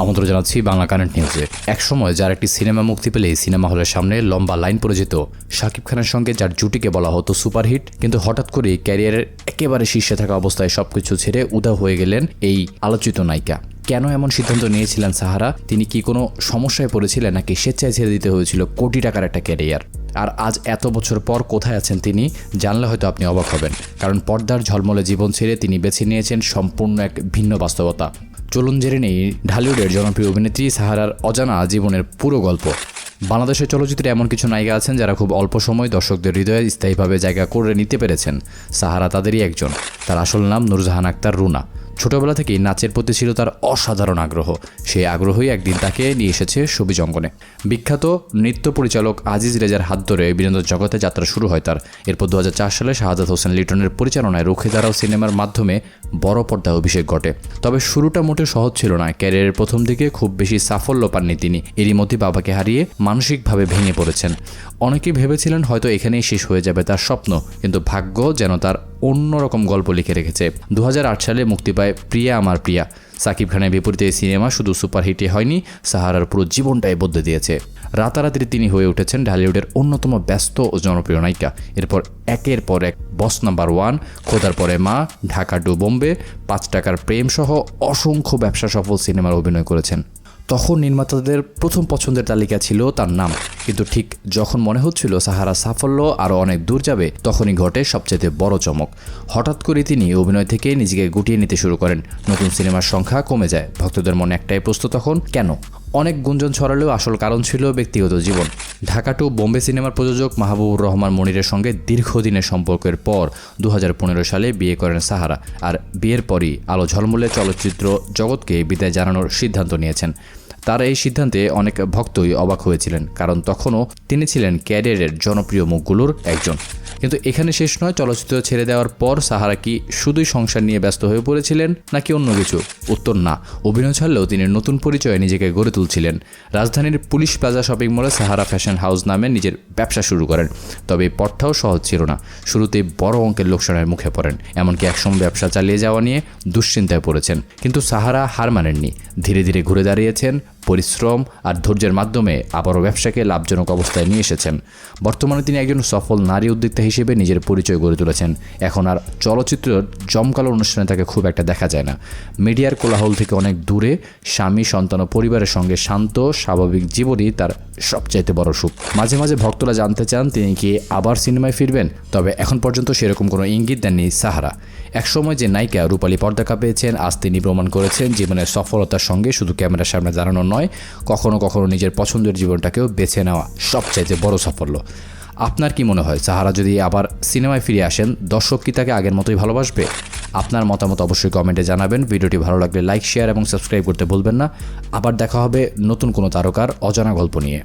আমন্ত্রণ জানাচ্ছি বাংলা কারেন্ট নিউজে। একসময় যার একটি সিনেমা মুক্তি পেলেই সিনেমা হলের সামনে লম্বা লাইন পড়ে যেত। শাকিব খানের সঙ্গে যার জুটিকে বলা হতো সুপারহিট, কিন্তু হঠাৎ করেই ক্যারিয়ারের একেবারে শীর্ষে থাকা অবস্থায় সবকিছু ছেড়ে উধাও হয়ে গেলেন এই আলোচিত নায়িকা। কেন এমন সিদ্ধান্ত নিয়েছিলেন সাহারা? তিনি কি কোনো সমস্যায় পড়েছিলেন, নাকি স্বেচ্ছায় ছেড়ে দিতে হয়েছিল কোটি টাকার একটা ক্যারিয়ার? আর আজ এত বছর পর কোথায় আছেন তিনি? জানলে হয়তো আপনি অবাক হবেন, কারণ পর্দার ঝলমলে জীবন ছেড়ে তিনি বেছে নিয়েছেন সম্পূর্ণ এক ভিন্ন বাস্তবতা। চলুন জেনে নেই ঢালিউডের জনপ্রিয় অভিনেত্রী সাহারার অজানা জীবনের পুরো গল্প। বাংলাদেশের চলচ্চিত্রে এমন কিছু নায়িকা আছেন যারা খুব অল্প সময় দর্শকদের হৃদয়ে স্থায়ীভাবে জায়গা করে নিতে পেরেছেন। সাহারা তাদেরই একজন। তার আসল নাম নূরজাহান আক্তার রুনা। ছোটবেলা থেকেই নাচের প্রতি ছিল তার অসাধারণ আগ্রহ। সেই আগ্রহই একদিন তাকে নিয়ে এসেছে শোবিজ অঙ্গনে। বিখ্যাত নৃত্য পরিচালক আজিজ রেজার হাত ধরে বিনোদন জগতে যাত্রা শুরু হয় তার। এরপর 2004 সালে শাহাদাত হোসেন লিটনের পরিচালনায় রুখে দাঁড়াও সিনেমার মাধ্যমে বড় পর্দায় অভিষেক ঘটে। তবে শুরুটা মোটেও সহজ ছিল না। ক্যারিয়ারের প্রথম দিকে খুব বেশি সাফল্য পাননি তিনি। এরই মধ্যে বাবাকে হারিয়ে মানসিকভাবে ভেঙে পড়েছেন। অনেকেই ভেবেছিলেন হয়তো এখানেই শেষ হয়ে যাবে তার স্বপ্ন, কিন্তু ভাগ্য যেন তার অন্যরকম গল্প লিখে রেখেছে। 2008 সালে মুক্তি পায় প্রিয়া আমার প্রিয়া। সাকিব খানের বিপরীতে এই সিনেমা শুধু সুপারহিটই হয়নি, সাহারার পুরো জীবনটাই বদলে দিয়েছে। রাতারাতি তিনি হয়ে উঠেছেন ঢালিউডের অন্যতম ব্যস্ত ও জনপ্রিয় নায়িকা। এরপর একের পর এক বস নাম্বার 1, খোদার পরে মা, ঢাকা টু বোম্বে, 5 টাকার প্রেম সহ অসংখ্য ব্যবসা সফল সিনেমার অভিনয় করেছেন। তখন নির্মাতাদের প্রথম পছন্দের তালিকা ছিল তার নাম। কিন্তু ঠিক যখন মনে হচ্ছিল সাহারা সাফল্য আরও অনেক দূর যাবে, তখনই ঘটে সবচেয়ে বড় চমক। হঠাৎ করে তিনি অভিনয় থেকে নিজেকে গুটিয়ে নিতে শুরু করেন। নতুন সিনেমার সংখ্যা কমে যায়। ভক্তদের মনে একটাই প্রশ্ন তখন, কেন? অনেক গুঞ্জন ছড়ালেও আসল কারণ ছিল ব্যক্তিগত জীবন। ঢাকা টু বোম্বে সিনেমার প্রযোজক মাহবুবুর রহমান মনিরের সঙ্গে দীর্ঘদিনের সম্পর্কের পর 2015 সালে বিয়ে করেন সাহারা। আর বিয়ের পরই আলো ঝলমলে চলচ্চিত্র জগৎকে বিদায় জানানোর সিদ্ধান্ত নিয়েছেন। তার এই সিদ্ধান্তে অনেক ভক্তই অবাক হয়েছিলেন, কারণ তখনও তিনি ছিলেন ক্যারিয়ারের জনপ্রিয় মুখগুলোর একজন। কিন্তু এখানে শেষ নয়। চলচ্চিত্র ছেড়ে দেওয়ার পর সাহারা কি শুধুই সংসার নিয়ে ব্যস্ত হয়ে পড়েছিলেন, নাকি অন্য কিছু? উত্তর না। অভিনয় ছাড়লেও তিনি নতুন পরিচয়ে নিজেকে গড়ে তুলছিলেন। রাজধানীর পুলিশ প্লাজা শপিং মলে সাহারা ফ্যাশন হাউস নামে নিজের ব্যবসা শুরু করেন। তবে এই পথটাও সহজ ছিল না। শুরুতেই বড় অঙ্কের লোকসানের মুখে পড়েন। এমনকি একসময় ব্যবসা চালিয়ে যাওয়া নিয়ে দুশ্চিন্তায় পড়েছেন। কিন্তু সাহারা হার মানেননি। ধীরে ধীরে ঘুরে দাঁড়িয়েছেন। পরিশ্রম আর ধৈর্যের মাধ্যমে আবারও ব্যবসাকে লাভজনক অবস্থায় নিয়ে এসেছেন। বর্তমানে তিনি একজন সফল নারী উদ্যোক্তা হিসেবে নিজের পরিচয় গড়ে তুলেছেন। এখন আর চলচ্চিত্রের জমকালো অনুষ্ঠানে তাকে খুব একটা দেখা যায় না। মিডিয়ার কোলাহল থেকে অনেক দূরে স্বামী, সন্তান ও পরিবারের সঙ্গে শান্ত স্বাভাবিক জীবনই তার সবচাইতে বড় সুখ। মাঝে মাঝে ভক্তরা জানতে চান তিনি কি আবার সিনেমায় ফিরবেন, তবে এখন পর্যন্ত সেরকম কোনো ইঙ্গিত দেননি সাহারা। একসময় যে নায়িকা রূপালী পর্দা পেয়েছেন, আজ তিনি প্রমাণ করেছেন জীবনের সফলতার সঙ্গে শুধু ক্যামেরার সামনে দাঁড়ানো নয়, কখনো কখনো নিজের পছন্দের জীবনটাকেও বেছে নেওয়া সবচাইতে বড় সাফল্য। আপনার কি মনে হয়, সাহারা যদি আবার সিনেমায় ফিরে আসেন, দর্শক কি তাকে আগের মতোই ভালোবাসবে? আপনার মতামত অবশ্যই কমেন্টে জানাবেন। ভিডিওটি ভালো লাগলে লাইক, শেয়ার এবং সাবস্ক্রাইব করতে ভুলবেন না। আবার দেখা হবে নতুন কোনো তারকার অজানা গল্প নিয়ে।